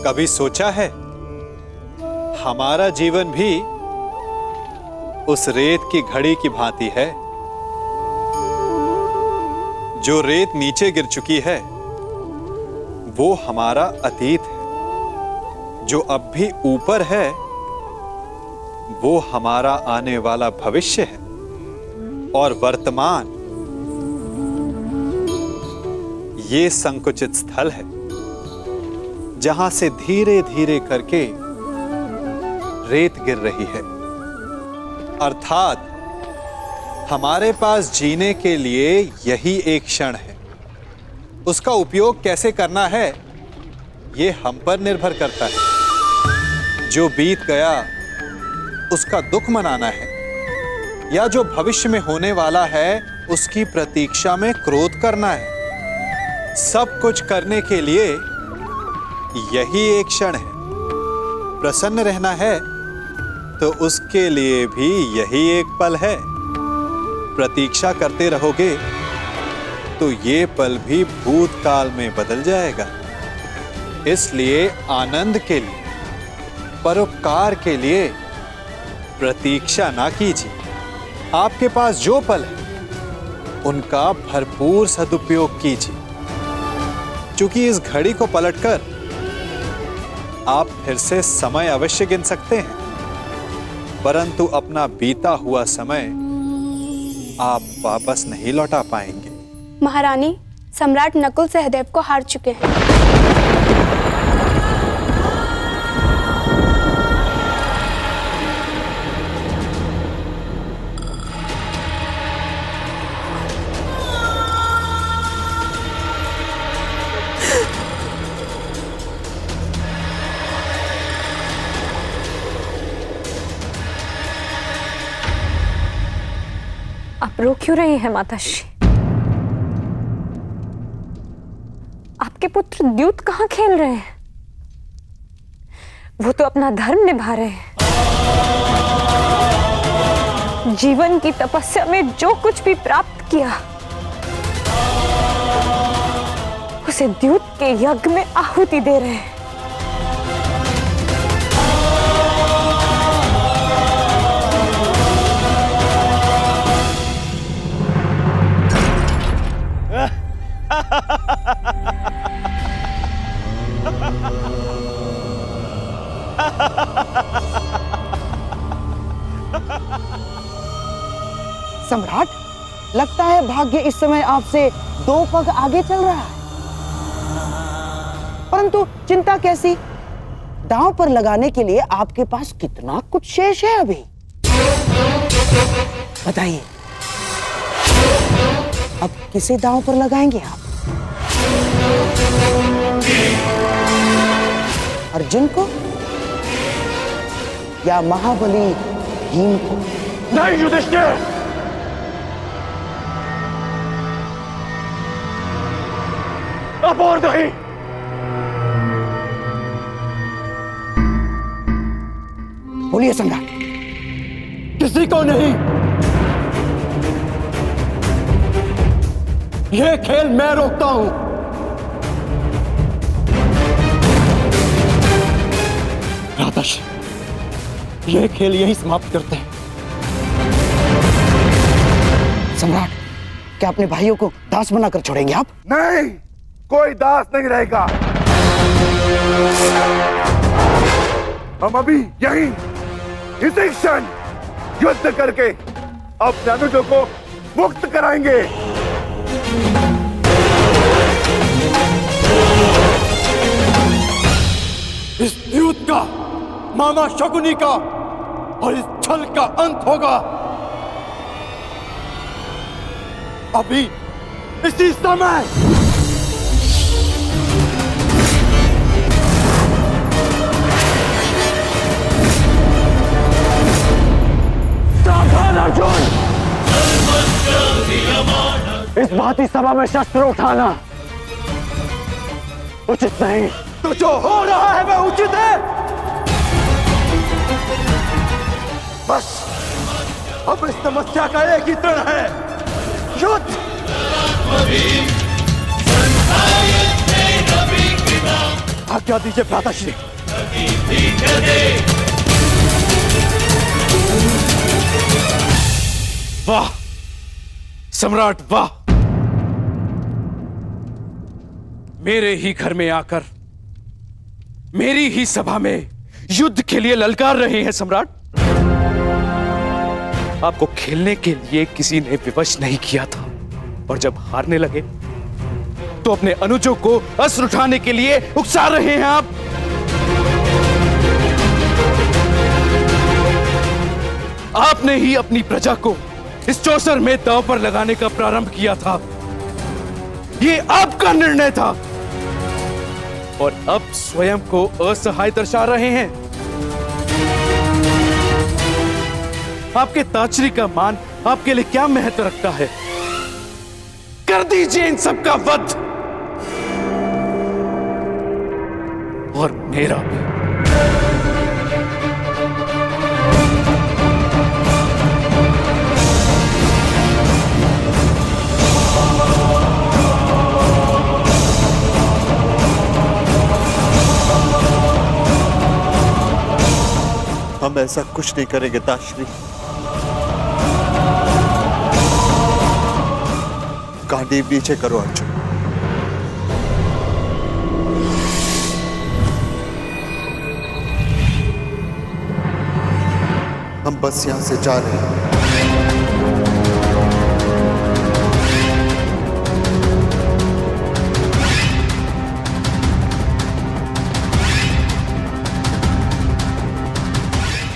कभी सोचा है हमारा जीवन भी उस रेत की घड़ी की भांति है। जो रेत नीचे गिर चुकी है वो हमारा अतीत है, जो अब भी ऊपर है वो हमारा आने वाला भविष्य है, और वर्तमान ये संकुचित स्थल है जहां से धीरे धीरे करके रेत गिर रही है। अर्थात हमारे पास जीने के लिए यही एक क्षण है। उसका उपयोग कैसे करना है ये हम पर निर्भर करता है। जो बीत गया उसका दुख मनाना है, या जो भविष्य में होने वाला है उसकी प्रतीक्षा में क्रोध करना है। सब कुछ करने के लिए यही एक क्षण है। प्रसन्न रहना है तो उसके लिए भी यही एक पल है। प्रतीक्षा करते रहोगे तो ये पल भी भूतकाल में बदल जाएगा। इसलिए आनंद के लिए, परोपकार के लिए प्रतीक्षा ना कीजिए। आपके पास जो पल है उनका भरपूर सदुपयोग कीजिए, क्योंकि इस घड़ी को पलटकर आप फिर से समय अवश्य गिन सकते हैं, परंतु अपना बीता हुआ समय आप वापस नहीं लौटा पाएंगे। महारानी, सम्राट नकुल सहदेव को हार चुके हैं। आप रो क्यों रही हैं माताश्री? आपके पुत्र द्यूत कहाँ खेल रहे हैं? वो तो अपना धर्म निभा रहे हैं। जीवन की तपस्या में जो कुछ भी प्राप्त किया उसे द्यूत के यज्ञ में आहुति दे रहे हैं। सम्राट, लगता है भाग्य इस समय आपसे 2 पग आगे चल रहा है। परंतु चिंता कैसी? दांव पर लगाने के लिए आपके पास कितना कुछ शेष है अभी। बताइए, अब किसे दांव पर लगाएंगे आप? अर्जुन को या महाबली भीम को? नहीं युधिष्ठिर, अब और नहीं। बोलिए सम्राट। किसी को नहीं। यह खेल मैं रोकता हूं। राधाश, यह खेल यही समाप्त करते हैं। सम्राट, क्या अपने भाइयों को दास बनाकर छोड़ेंगे आप? नहीं, कोई दास नहीं रहेगा। हम अभी यहीं इसी क्षण युद्ध करके अपने अनुजों को मुक्त कराएंगे। इस युद्ध का, मामा शकुनी का और इस छल का अंत होगा अभी इसी समय। सावधान अर्जुन! इस भांति सभा में शस्त्र उठाना उचित नहीं। तो जो हो रहा है वह उचित है। बस अब इस समस्या का एक ही तरण है, युद्ध। आज्ञा दीजिए भ्राताश्री। वाह सम्राट वाह, मेरे ही घर में आकर मेरी ही सभा में युद्ध के लिए ललकार रहे हैं सम्राट। आपको खेलने के लिए किसी ने विवश नहीं किया था, और जब हारने लगे तो अपने अनुजों को अस्त्र उठाने के लिए उकसा रहे हैं आप। आपने ही अपनी प्रजा को इस चौसर में दांव पर लगाने का प्रारंभ किया था। यह आपका निर्णय था, और अब स्वयं को असहाय दर्शा रहे हैं। आपके ताचरी का मान आपके लिए क्या महत्व रखता है? कर दीजिए इन सबका वध, और मेरा भी। हम ऐसा कुछ नहीं करेंगे ताश्री। गांडीव नीचे करो अर्जुन। हम बस यहां से जा रहे हैं।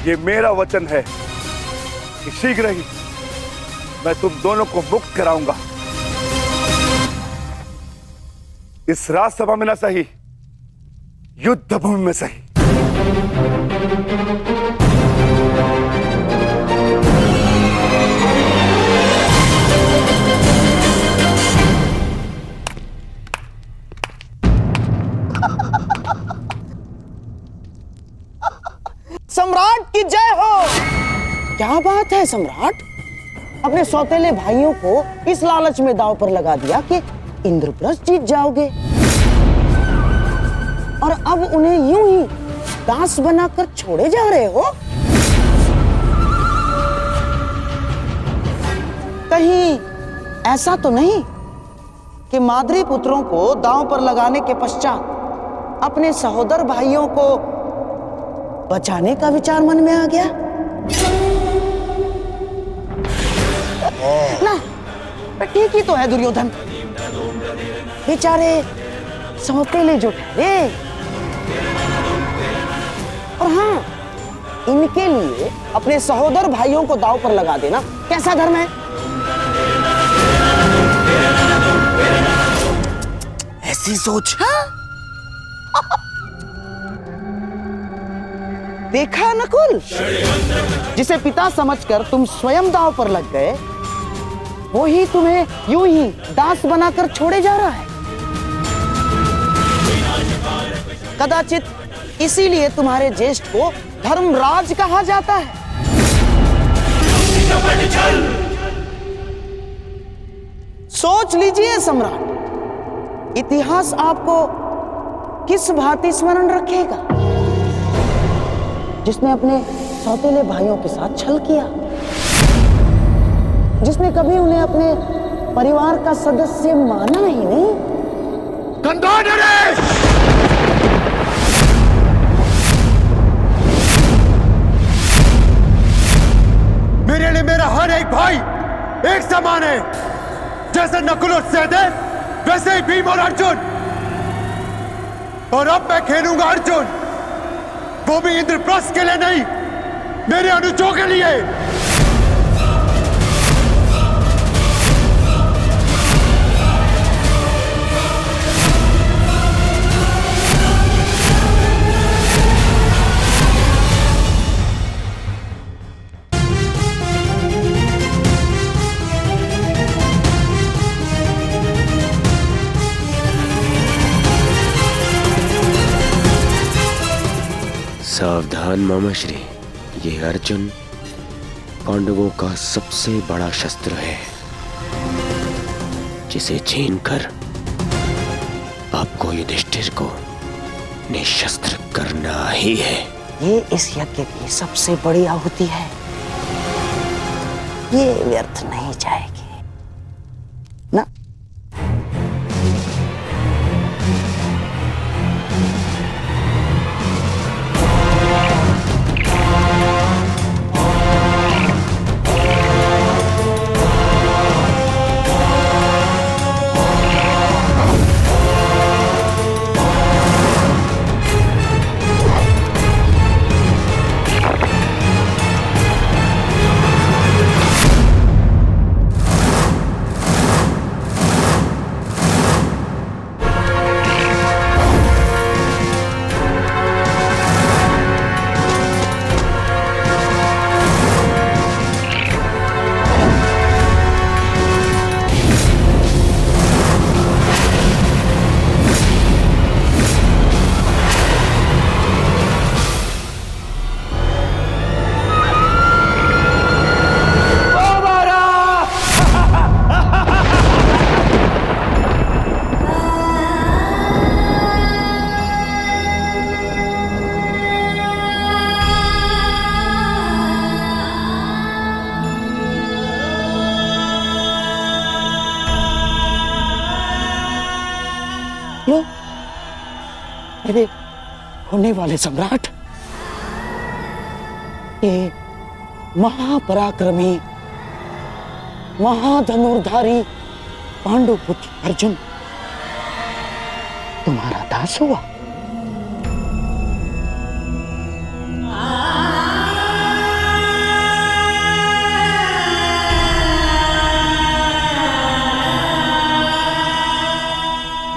ये मेरा वचन है कि शीघ्र ही मैं तुम दोनों को मुक्त कराऊंगा। इस राजसभा में न सही, युद्ध भूमि में सही। सम्राट की जय हो। क्या बात है सम्राट, अपने सौतेले भाइयों को इस लालच में दांव पर लगा दिया कि इंद्रप्रस्थ जीत जाओगे, और अब उन्हें यूं ही दास बनाकर छोड़े जा रहे हो। कहीं ऐसा तो नहीं कि माद्री पुत्रों को दांव पर लगाने के पश्चात अपने सहोदर भाइयों को बचाने का विचार मन में आ गया? ना, ठीक ही तो है दुर्योधन, बेचारे सौतेले जो ठहरे। और हाँ, इनके लिए अपने सहोदर भाइयों को दांव पर लगा देना कैसा धर्म है? ऐसी सोच। हाँ? देखा नकुल, जिसे पिता समझकर तुम स्वयं दांव पर लग गए, वो ही तुम्हें यूं ही दास बनाकर छोड़े जा रहा है। कदाचित इसीलिए तुम्हारे ज्येष्ठ को धर्मराज कहा जाता है। सोच लीजिए सम्राट, इतिहास आपको किस भांति स्मरण रखेगा? जिसने अपने सौतेले भाइयों के साथ छल किया, जिसने कभी उन्हें अपने परिवार का सदस्य माना ही नहीं। मेरे लिए मेरा हर एक भाई एक समान है। जैसे नकुल और सहदेव, वैसे ही भीम और अर्जुन। और अब मैं खेलूंगा अर्जुन, वो भी इंद्रप्रस्थ के लिए नहीं, मेरे अनुजों के लिए। सावधान मामाश्री, ये अर्जुन पांडवों का सबसे बड़ा शस्त्र है, जिसे छीनकर आपको युधिष्ठिर को अपने शस्त्र करना ही है। ये इस यज्ञ की सबसे बड़ी आहुति है, ये व्यर्थ नहीं जाएगी ना। लो, मेरे होने वाले सम्राट, ये महापराक्रमी महाधनुर्धारी पांडुपुत्र अर्जुन तुम्हारा दास हुआ।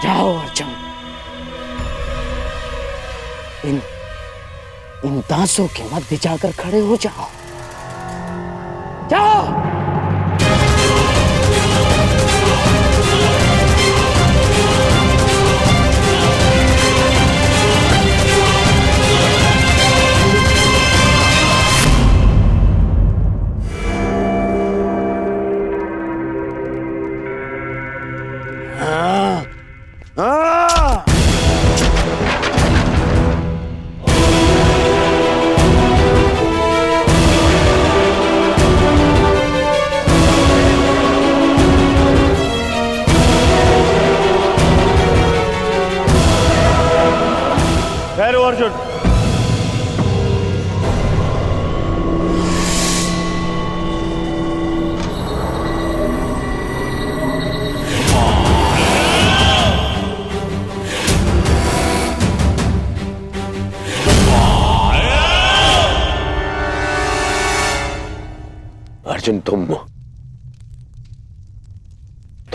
जाओ अर्जुन, इन दासों के मध्य जाकर खड़े हो जाओ। जाओ। ठहरो अर्जुन। अर्जुन, तुम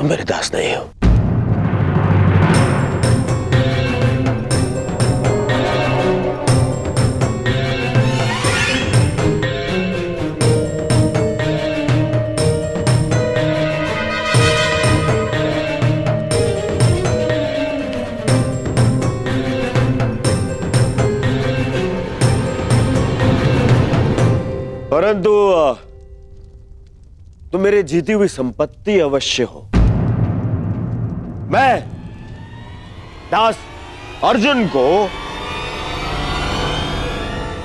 मेरे दास नहीं हो। परंतु तुम मेरे जीती हुई संपत्ति अवश्य हो। मैं दास अर्जुन को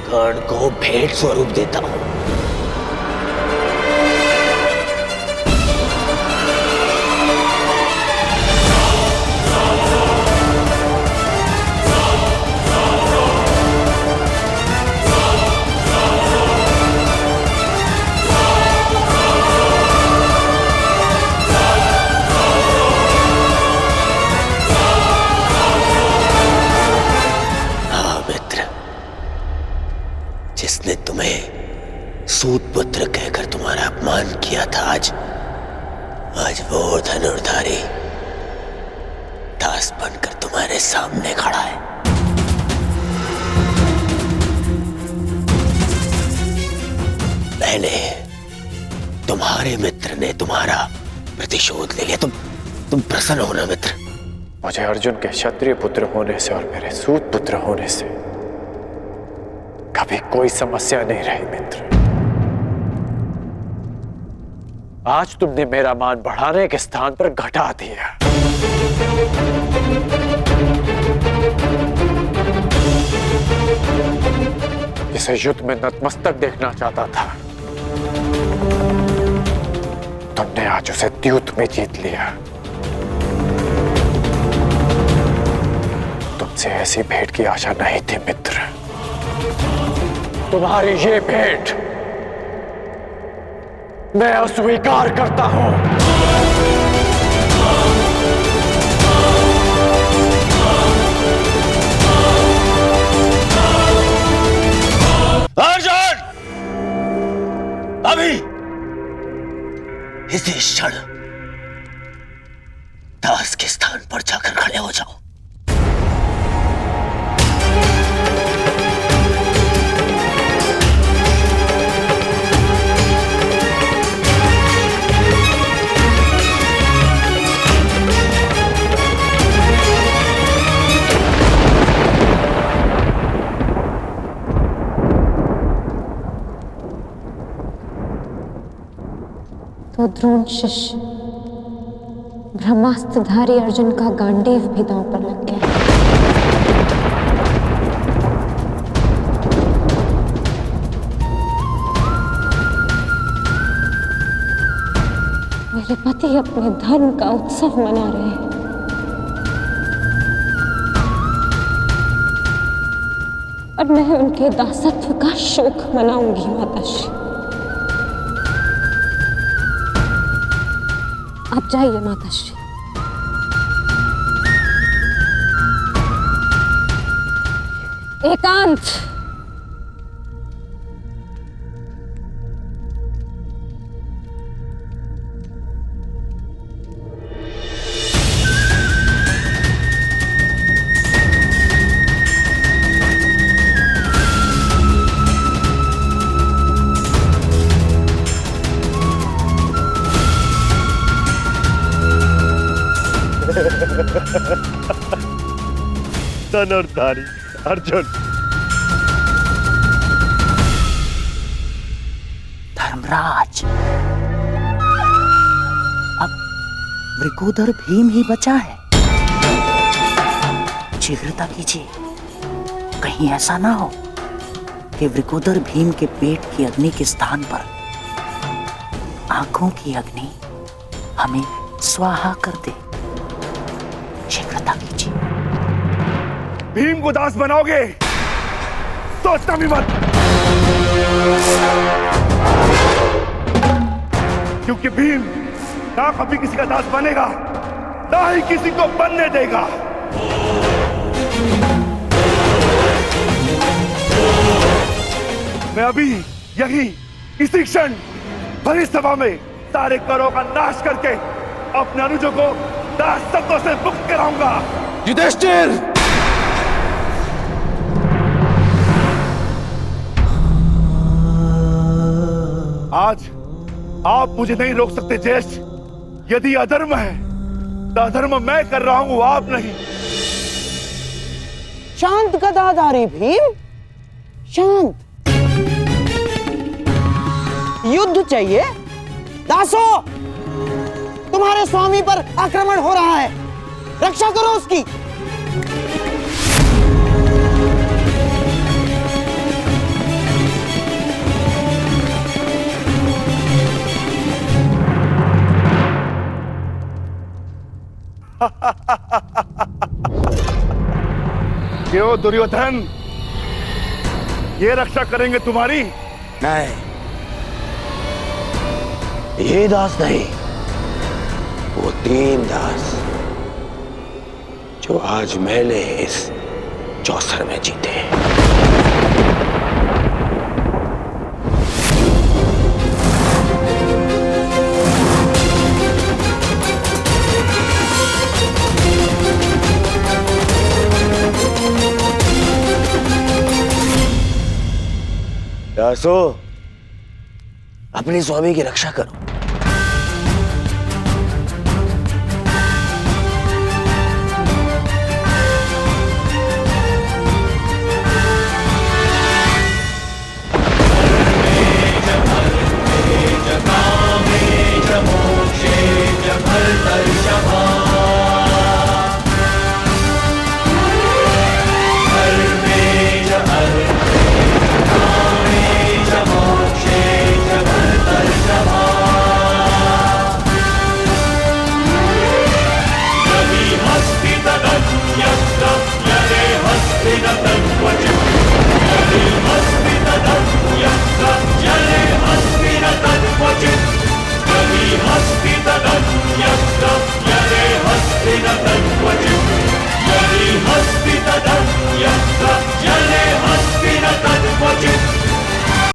कर्ण को भेंट स्वरूप देता हूं। जिसने तुम्हें सूत पुत्र कहकर तुम्हारा अपमान किया था, आज वो धनुर्धारी दास बनकर तुम्हारे सामने खड़ा है। पहले तुम्हारे मित्र ने तुम्हारा प्रतिशोध ले लिया। तुम प्रसन्न हो ना मित्र? मुझे अर्जुन के क्षत्रिय पुत्र होने से और मेरे सूत पुत्र होने से कभी कोई समस्या नहीं रही मित्र। आज तुमने मेरा मान बढ़ाने के स्थान पर घटा दिया। उसे युद्ध में नतमस्तक देखना चाहता था। तुमने आज उसे द्यूत में जीत लिया। तुमसे ऐसी भेंट की आशा नहीं थी मित्र। तुम्हारी ये भेंट मैं अस्वीकार करता हूं। अर्जुन, अभी इसी क्षण दास के स्थान पर जाकर खड़े हो जाओ। तो द्रोण शिष्य ब्रह्मास्त्रधारी अर्जुन का गांडीव भी दांव पर लग गया। मेरे पति अपने धर्म का उत्सव मना रहे हैं और मैं उनके दासत्व का शोक मनाऊंगी माताश्री। आप जाइए माताश्री। एकांत। धनुर्धारी अर्जुन, धर्मराज, अब वृकोदर भीम ही बचा है। शीघ्रता कीजिए, कहीं ऐसा ना हो कि वृकोदर भीम के पेट की अग्नि के स्थान पर आंखों की अग्नि हमें स्वाहा कर दे। शीघ्रता कीजिए। भीम को दास बनाओगे? सोचना भी मत, क्योंकि भीम ना कभी किसी का दास बनेगा, ना ही किसी को बनने देगा। मैं अभी यही इसी क्षण भरी सभा में सारे करों का नाश करके अपने अनुजों को दासत्व से मुक्त कराऊंगा। युधिष्ठिर! आज आप मुझे नहीं रोक सकते ज्येष्ठ। यदि अधर्म है तो अधर्म मैं कर रहा हूं, आप नहीं। शांत गदाधारी भीम, शांत। युद्ध चाहिए? दासो, तुम्हारे स्वामी पर आक्रमण हो रहा है, रक्षा करो उसकी। क्यों दुर्योधन, ये रक्षा करेंगे तुम्हारी? नहीं, ये दास नहीं, वो 3 दास जो आज मैंने इस चौसर में जीते। दासो, अपने स्वामी की रक्षा करो।